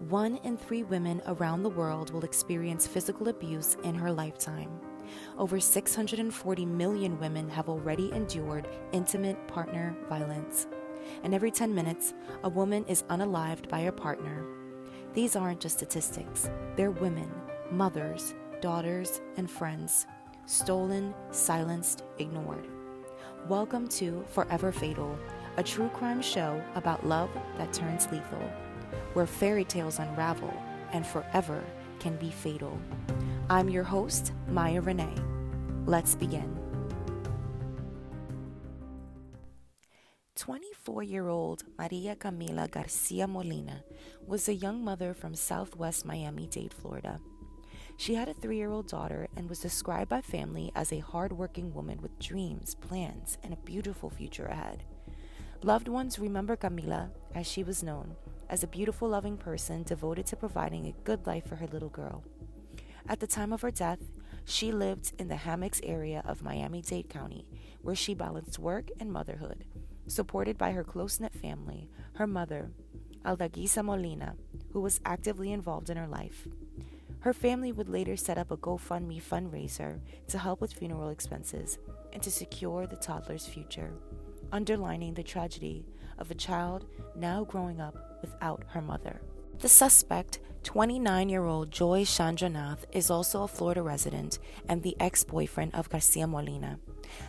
1 in 3 women around the world will experience physical abuse in her lifetime. Over 640 million women have already endured intimate partner violence. And every 10 minutes, a woman is unalived by her partner. These aren't just statistics. They're women, mothers, daughters, and friends. Stolen, silenced, ignored. Welcome to Forever Fatal, a true crime show about love that turns lethal, where fairy tales unravel and forever can be fatal. I'm your host, Maya Rene. Let's begin. 24-year-old Maria Camila Garcia Molina was a young mother from Southwest Miami-Dade, Florida. She had a 3-year-old daughter and was described by family as a hard-working woman with dreams, plans, and a beautiful future ahead. Loved ones remember Camila, as she was known, as a beautiful, loving person devoted to providing a good life for her little girl. At the time of her death, she lived in the Hammocks area of Miami-Dade County, where she balanced work and motherhood, supported by her close-knit family, her mother, Aldagisa Molina, who was actively involved in her life. Her family would later set up a GoFundMe fundraiser to help with funeral expenses and to secure the toddler's future, underlining the tragedy of a child now growing up without her mother. The suspect, 29-year-old Joy Chandranath, is also a Florida resident and the ex-boyfriend of Garcia Molina.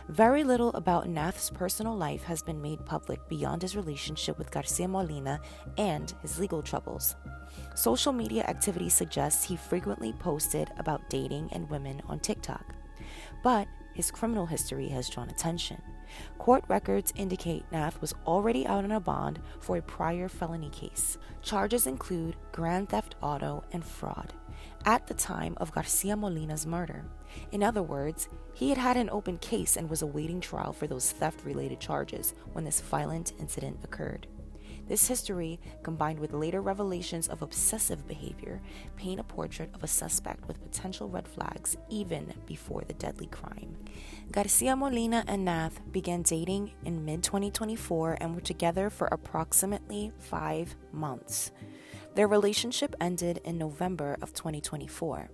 Very little about Nath's personal life has been made public beyond his relationship with Garcia Molina and his legal troubles. Social media activity suggests he frequently posted about dating and women on TikTok. But his criminal history has drawn attention. Court records indicate Nath was already out on a bond for a prior felony case. Charges include grand theft auto and fraud at the time of Garcia Molina's murder. In other words, he had had an open case and was awaiting trial for those theft-related charges when this violent incident occurred. This history, combined with later revelations of obsessive behavior, paint a portrait of a suspect with potential red flags even before the deadly crime. Garcia Molina and Nath began dating in mid-2024 and were together for approximately 5 months. Their relationship ended in November of 2024,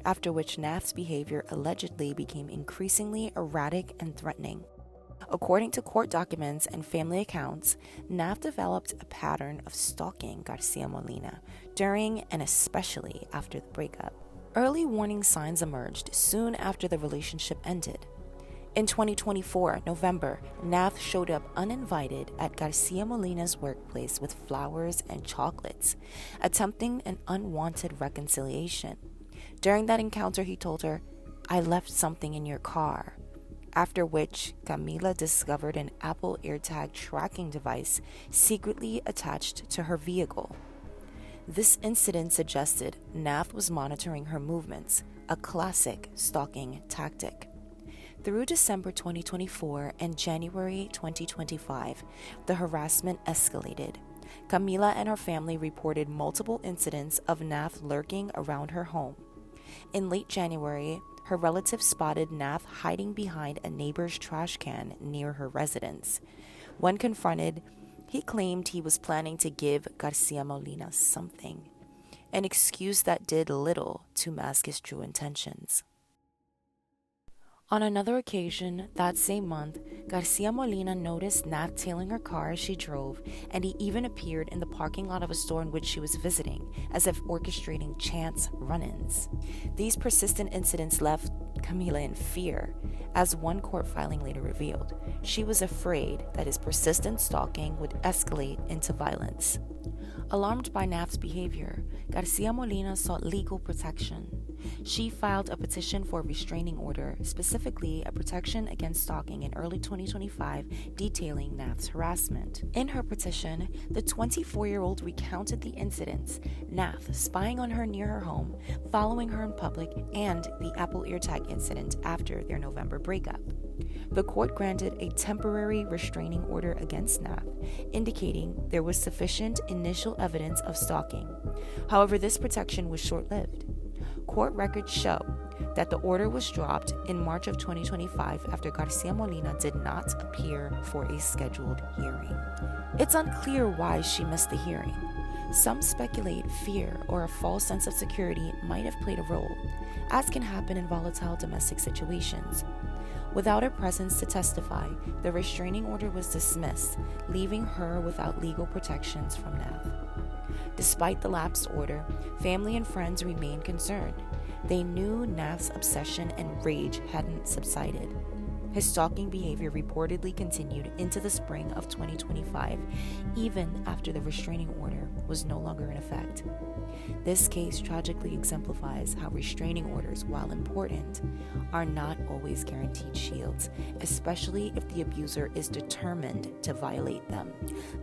after which Nath's behavior allegedly became increasingly erratic and threatening. According to court documents and family accounts, Nath developed a pattern of stalking Garcia Molina during and especially after the breakup. Early warning signs emerged soon after the relationship ended. In 2024, November, Nath showed up uninvited at Garcia Molina's workplace with flowers and chocolates, attempting an unwanted reconciliation. During that encounter, he told her, "I left something in your car," after which Camila discovered an Apple AirTag tracking device secretly attached to her vehicle. This incident suggested Nath was monitoring her movements, a classic stalking tactic. Through December 2024 and January 2025, the harassment escalated. Camila and her family reported multiple incidents of Nath lurking around her home. In late January, her relatives spotted Nath hiding behind a neighbor's trash can near her residence. When confronted, he claimed he was planning to give Garcia Molina something, an excuse that did little to mask his true intentions. On another occasion, that same month, Garcia Molina noticed Nath tailing her car as she drove, and he even appeared in the parking lot of a store in which she was visiting, as if orchestrating chance run-ins. These persistent incidents left Camila in fear, as one court filing later revealed. She was afraid that his persistent stalking would escalate into violence. Alarmed by Nath's behavior, Garcia Molina sought legal protection. She filed a petition for a restraining order, specifically a protection against stalking in early 2025, detailing Nath's harassment. In her petition, the 24-year-old recounted the incidents: Nath spying on her near her home, following her in public, and the Apple AirTag incident after their November breakup. The court granted a temporary restraining order against Nath, indicating there was sufficient initial evidence of stalking. However, this protection was short-lived. Court records show that the order was dropped in March of 2025 after Garcia Molina did not appear for a scheduled hearing. It's unclear why she missed the hearing. Some speculate fear or a false sense of security might have played a role, as can happen in volatile domestic situations. Without her presence to testify, the restraining order was dismissed, leaving her without legal protections from Nath. Despite the lapsed order, family and friends remained concerned. They knew Nath's obsession and rage hadn't subsided. His stalking behavior reportedly continued into the spring of 2025, even after the restraining order was no longer in effect. This case tragically exemplifies how restraining orders, while important, are not always guaranteed shields, especially if the abuser is determined to violate them.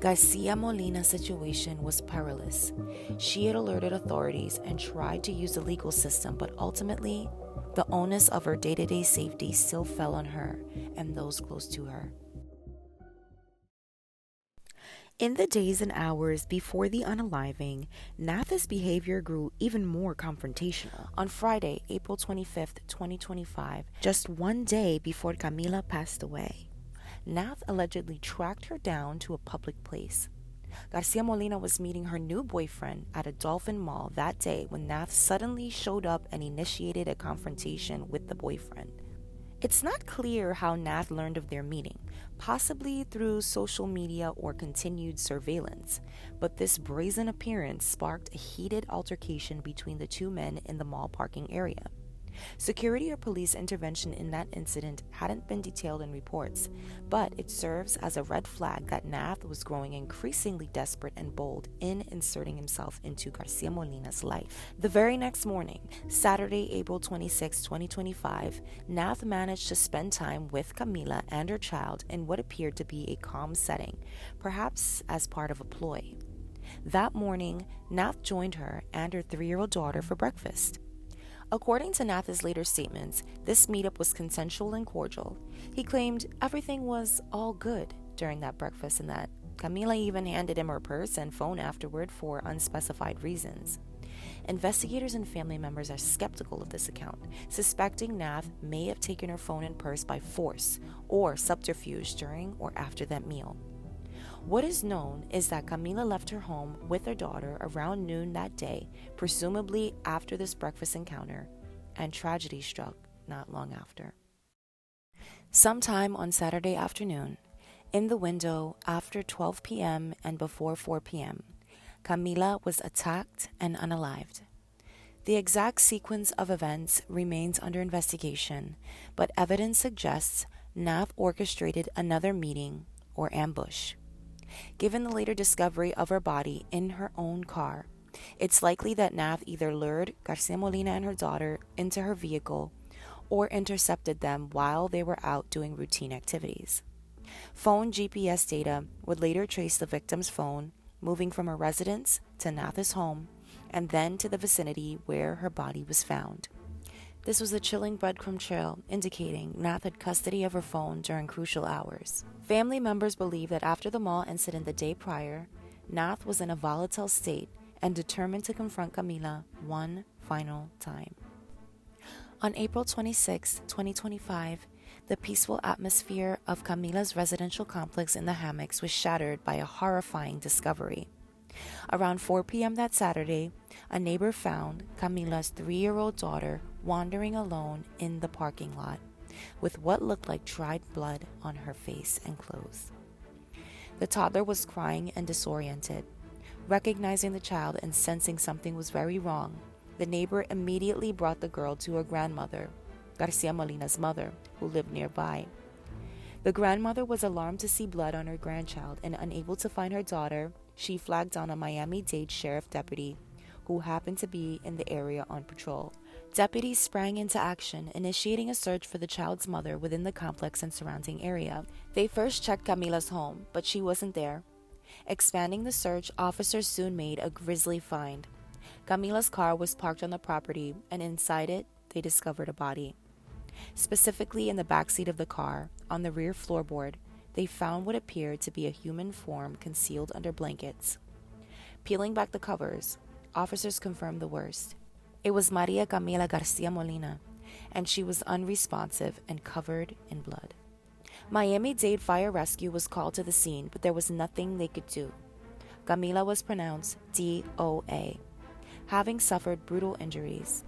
Garcia Molina's situation was perilous. She had alerted authorities and tried to use the legal system, but ultimately, the onus of her day-to-day safety still fell on her and those close to her. In the days and hours before the unaliving, Nath's behavior grew even more confrontational. On Friday, April 25th, 2025, just one day before Camila passed away, Nath allegedly tracked her down to a public place. Garcia Molina was meeting her new boyfriend at a Dolphin Mall that day when Nath suddenly showed up and initiated a confrontation with the boyfriend. It's not clear how Nath learned of their meeting, possibly through social media or continued surveillance, but this brazen appearance sparked a heated altercation between the two men in the mall parking area. Security or police intervention in that incident hadn't been detailed in reports, but it serves as a red flag that Nath was growing increasingly desperate and bold in inserting himself into Garcia Molina's life. The very next morning, Saturday, April 26, 2025, Nath managed to spend time with Camila and her child in what appeared to be a calm setting, perhaps as part of a ploy. That morning, Nath joined her and her 3-year-old daughter for breakfast. According to Nath's later statements, this meetup was consensual and cordial. He claimed everything was all good during that breakfast and that Camila even handed him her purse and phone afterward for unspecified reasons. Investigators and family members are skeptical of this account, suspecting Nath may have taken her phone and purse by force or subterfuge during or after that meal. What is known is that Camila left her home with her daughter around noon that day, presumably after this breakfast encounter, and tragedy struck not long after. Sometime on Saturday afternoon, in the window after 12 p.m. and before 4 p.m., Camila was attacked and unalived. The exact sequence of events remains under investigation, but evidence suggests Nath orchestrated another meeting or ambush. Given the later discovery of her body in her own car, it's likely that Nath either lured Garcia Molina and her daughter into her vehicle or intercepted them while they were out doing routine activities. Phone GPS data would later trace the victim's phone, moving from her residence to Nath's home and then to the vicinity where her body was found. This was a chilling breadcrumb trail indicating Nath had custody of her phone during crucial hours. Family members believe that after the mall incident the day prior, Nath was in a volatile state and determined to confront Camila one final time. On April 26, 2025, the peaceful atmosphere of Camila's residential complex in the hammocks was shattered by a horrifying discovery. Around 4 p.m. that Saturday, a neighbor found Camila's 3-year-old daughter wandering alone in the parking lot, with what looked like dried blood on her face and clothes. The toddler was crying and disoriented. Recognizing the child and sensing something was very wrong, the neighbor immediately brought the girl to her grandmother, Garcia Molina's mother, who lived nearby. The grandmother was alarmed to see blood on her grandchild, and unable to find her daughter, she flagged down a Miami-Dade sheriff deputy who happened to be in the area on patrol. Deputies sprang into action, initiating a search for the child's mother within the complex and surrounding area. They first checked Camila's home, but she wasn't there. Expanding the search, officers soon made a grisly find. Camila's car was parked on the property, and inside it, they discovered a body. Specifically in the backseat of the car, on the rear floorboard, they found what appeared to be a human form concealed under blankets. Peeling back the covers, officers confirmed the worst. It was Maria Camila Garcia Molina, and she was unresponsive and covered in blood. Miami-Dade Fire Rescue was called to the scene, but there was nothing they could do. Camila was pronounced DOA, having suffered brutal injuries.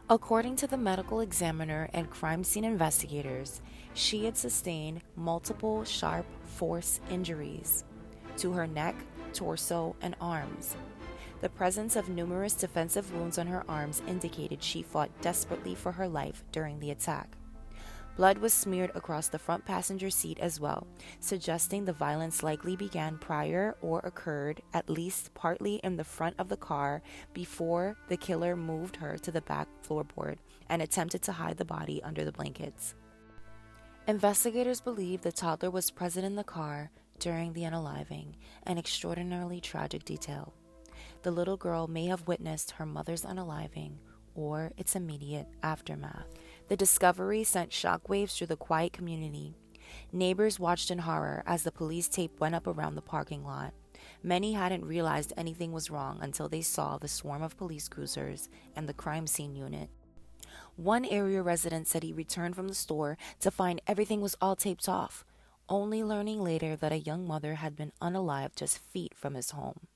According to the medical examiner and crime scene investigators, she had sustained multiple sharp force injuries to her neck, torso, and arms. The presence of numerous defensive wounds on her arms indicated she fought desperately for her life during the attack. Blood was smeared across the front passenger seat as well, suggesting the violence likely began prior or occurred at least partly in the front of the car before the killer moved her to the back floorboard and attempted to hide the body under the blankets. Investigators believe the toddler was present in the car during the unaliving, an extraordinarily tragic detail. The little girl may have witnessed her mother's unaliving or its immediate aftermath. The discovery sent shockwaves through the quiet community. Neighbors watched in horror as the police tape went up around the parking lot. Many hadn't realized anything was wrong until they saw the swarm of police cruisers and the crime scene unit. One area resident said he returned from the store to find everything was all taped off, only learning later that a young mother had been unalived just feet from his home.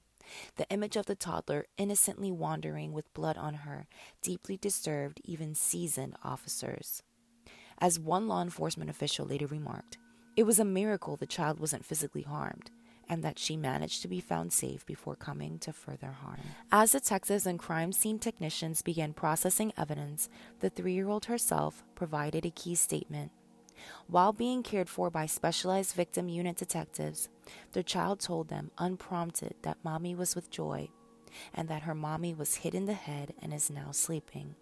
The image of the toddler innocently wandering with blood on her deeply disturbed even seasoned officers. As one law enforcement official later remarked, it was a miracle the child wasn't physically harmed, and that she managed to be found safe before coming to further harm. As detectives and crime scene technicians began processing evidence, the 3-year-old herself provided a key statement. While being cared for by specialized victim unit detectives, the child told them unprompted that mommy was with Joy and that her mommy was hit in the head and is now sleeping.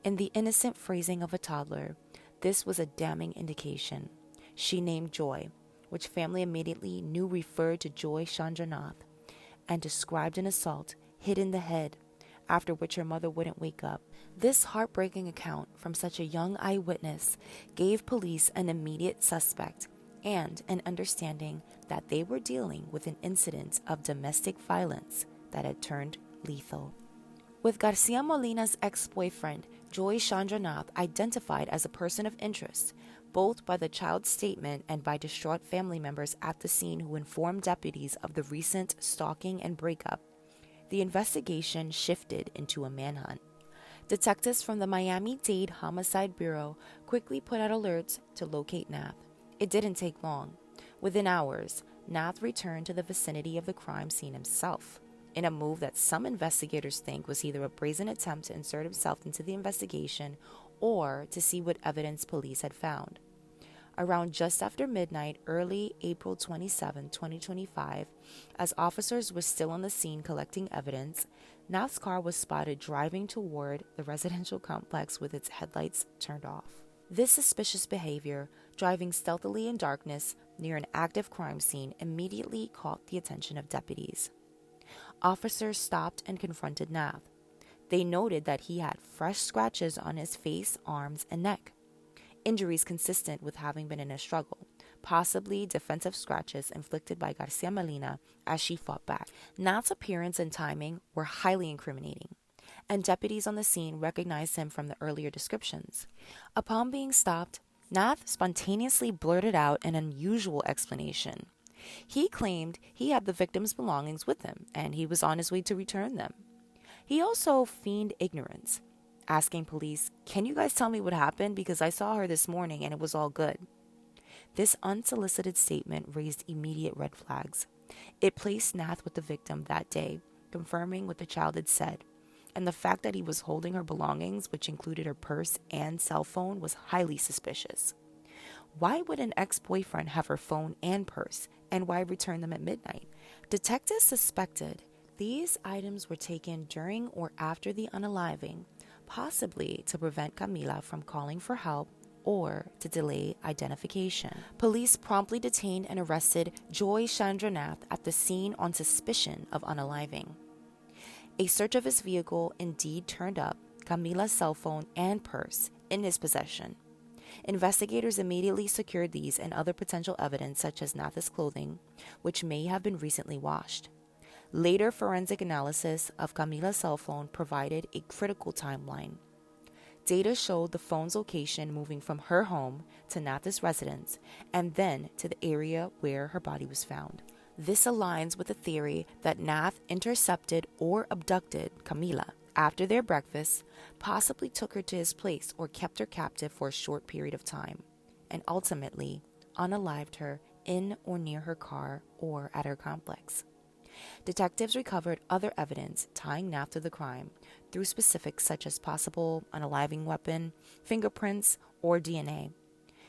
In the innocent phrasing of a toddler, this was a damning indication. She named Joy, which family immediately knew referred to Joy Chandranath, and described an assault hit in the head, after which her mother wouldn't wake up. This heartbreaking account from such a young eyewitness gave police an immediate suspect and an understanding that they were dealing with an incident of domestic violence that had turned lethal. With Garcia Molina's ex-boyfriend, Joy Chandranath, identified as a person of interest, both by the child's statement and by distraught family members at the scene who informed deputies of the recent stalking and breakup, the investigation shifted into a manhunt. Detectives from the Miami-Dade Homicide Bureau quickly put out alerts to locate Nath. It didn't take long. Within hours, Nath returned to the vicinity of the crime scene himself, in a move that some investigators think was either a brazen attempt to insert himself into the investigation or to see what evidence police had found. Around just after midnight, early April 27, 2025, as officers were still on the scene collecting evidence, Nath's car was spotted driving toward the residential complex with its headlights turned off. This suspicious behavior, driving stealthily in darkness near an active crime scene, immediately caught the attention of deputies. Officers stopped and confronted Nath. They noted that he had fresh scratches on his face, arms, and neck. Injuries consistent with having been in a struggle, possibly defensive scratches inflicted by Garcia Molina as she fought back. Nath's appearance and timing were highly incriminating, and deputies on the scene recognized him from the earlier descriptions. Upon being stopped, Nath spontaneously blurted out an unusual explanation. He claimed he had the victim's belongings with him, and he was on his way to return them. He also feigned ignorance, asking police, "Can you guys tell me what happened? Because I saw her this morning and it was all good." This unsolicited statement raised immediate red flags. It placed Nath with the victim that day, confirming what the child had said, and the fact that he was holding her belongings, which included her purse and cell phone, was highly suspicious. Why would an ex-boyfriend have her phone and purse, and why return them at midnight? Detectives suspected these items were taken during or after the unaliving, possibly to prevent Camila from calling for help or to delay identification. Police promptly detained and arrested Joy Chandranath at the scene on suspicion of unaliving. A search of his vehicle indeed turned up Camila's cell phone and purse in his possession. Investigators immediately secured these and other potential evidence such as Nath's clothing, which may have been recently washed. Later forensic analysis of Camila's cell phone provided a critical timeline. Data showed the phone's location moving from her home to Nath's residence and then to the area where her body was found. This aligns with the theory that Nath intercepted or abducted Camila after their breakfast, possibly took her to his place or kept her captive for a short period of time, and ultimately unalived her in or near her car or at her complex. Detectives recovered other evidence tying Nath to the crime through specifics such as possible unaliving weapon, fingerprints, or DNA.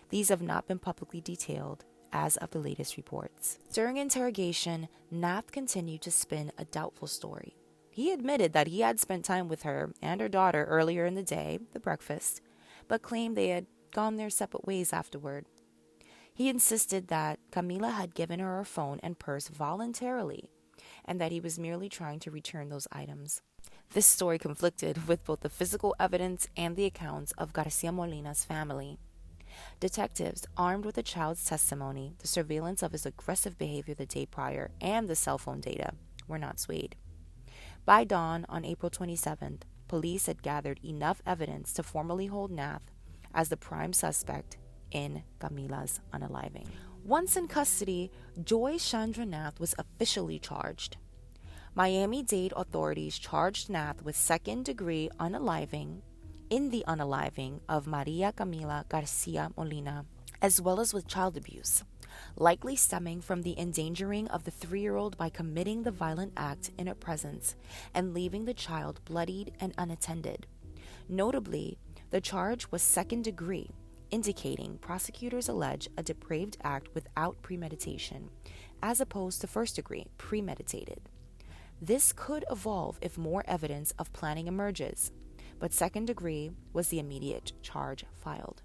These have not been publicly detailed as of the latest reports. During interrogation, Nath continued to spin a doubtful story. He admitted that he had spent time with her and her daughter earlier in the day, the breakfast, but claimed they had gone their separate ways afterward. He insisted that Camila had given her phone and purse voluntarily, and that he was merely trying to return those items. This story conflicted with both the physical evidence and the accounts of Garcia Molina's family. Detectives, armed with the child's testimony, the surveillance of his aggressive behavior the day prior, and the cell phone data, were not swayed. By dawn on April 27th, police had gathered enough evidence to formally hold Nath as the prime suspect in Camila's unaliving. Once in custody, Joy Chandra Nath was officially charged. Miami-Dade authorities charged Nath with second-degree unaliving in the unaliving of Maria Camila Garcia Molina, as well as with child abuse, likely stemming from the endangering of the 3-year-old by committing the violent act in her presence and leaving the child bloodied and unattended. Notably, the charge was second degree, indicating prosecutors allege a depraved act without premeditation, as opposed to first degree, premeditated. This could evolve if more evidence of planning emerges, but second degree was the immediate charge filed.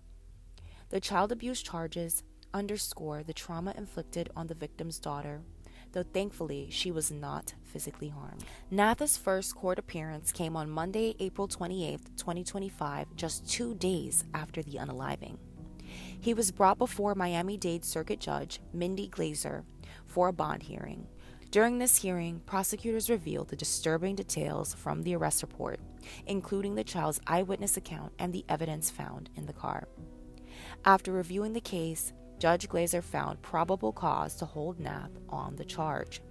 The child abuse charges underscore the trauma inflicted on the victim's daughter, though thankfully she was not physically harmed. Nath's first court appearance came on Monday, April 28, 2025, just 2 days after the unaliving. He was brought before Miami-Dade Circuit Judge Mindy Glazer for a bond hearing. During this hearing, prosecutors revealed the disturbing details from the arrest report, including the child's eyewitness account and the evidence found in the car. After reviewing the case, Judge Glazer found probable cause to hold Nath on the charge.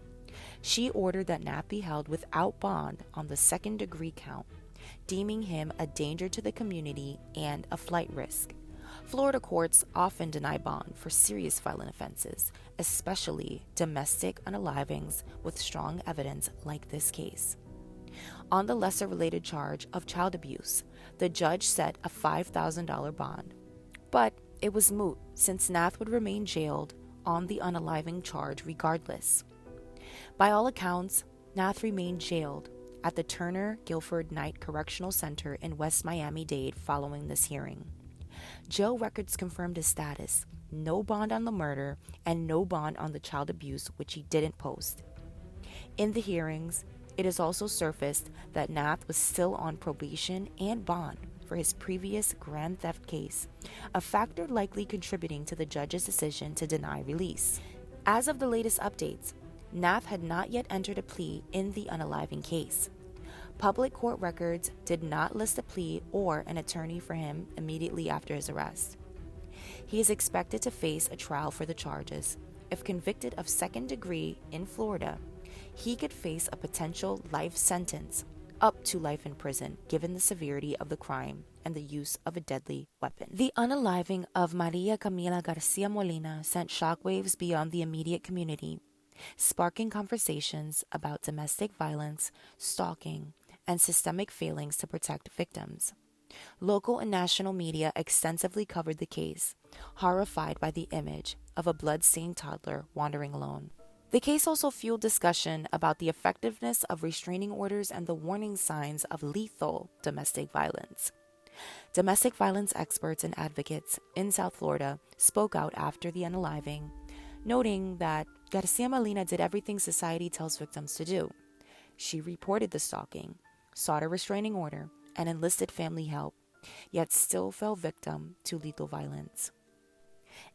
She ordered that Nath be held without bond on the second-degree count, deeming him a danger to the community and a flight risk. Florida courts often deny bond for serious violent offenses, especially domestic unalivings with strong evidence like this case. On the lesser-related charge of child abuse, the judge set a $5,000 bond, but it was moot since Nath would remain jailed on the unaliving charge regardless. By all accounts, Nath remained jailed at the Turner Guilford Knight Correctional Center in West Miami-Dade following this hearing. Jail records confirmed his status: no bond on the murder and no bond on the child abuse, which he didn't post. In the hearings, it has also surfaced that Nath was still on probation and bond for his previous grand theft case, a factor likely contributing to the judge's decision to deny release. As of the latest updates, Nath had not yet entered a plea in the unaliving case. Public court records did not list a plea or an attorney for him immediately after his arrest. He is expected to face a trial for the charges. If convicted of second degree in Florida, he could face a potential life sentence, up to life in prison, given the severity of the crime and the use of a deadly weapon. The unaliving of Maria Camila Garcia Molina sent shockwaves beyond the immediate community, sparking conversations about domestic violence, stalking, and systemic failings to protect victims. Local and national media extensively covered the case, horrified by the image of a blood-stained toddler wandering alone. The case also fueled discussion about the effectiveness of restraining orders and the warning signs of lethal domestic violence. Domestic violence experts and advocates in South Florida spoke out after the unaliving, noting that Garcia Molina did everything society tells victims to do. She reported the stalking, sought a restraining order, and enlisted family help, yet still fell victim to lethal violence.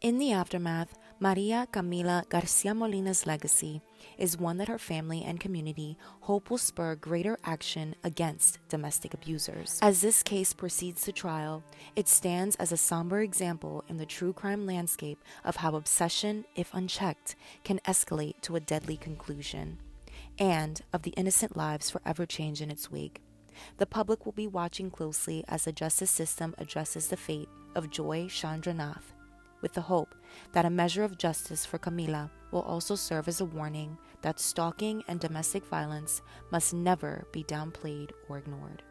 In the aftermath, Maria Camila Garcia Molina's legacy is one that her family and community hope will spur greater action against domestic abusers. As this case proceeds to trial, it stands as a somber example in the true crime landscape of how obsession, if unchecked, can escalate to a deadly conclusion, and of the innocent lives forever changed in its wake. The public will be watching closely as the justice system addresses the fate of Joy Chandranath, with the hope that a measure of justice for Camila will also serve as a warning that stalking and domestic violence must never be downplayed or ignored.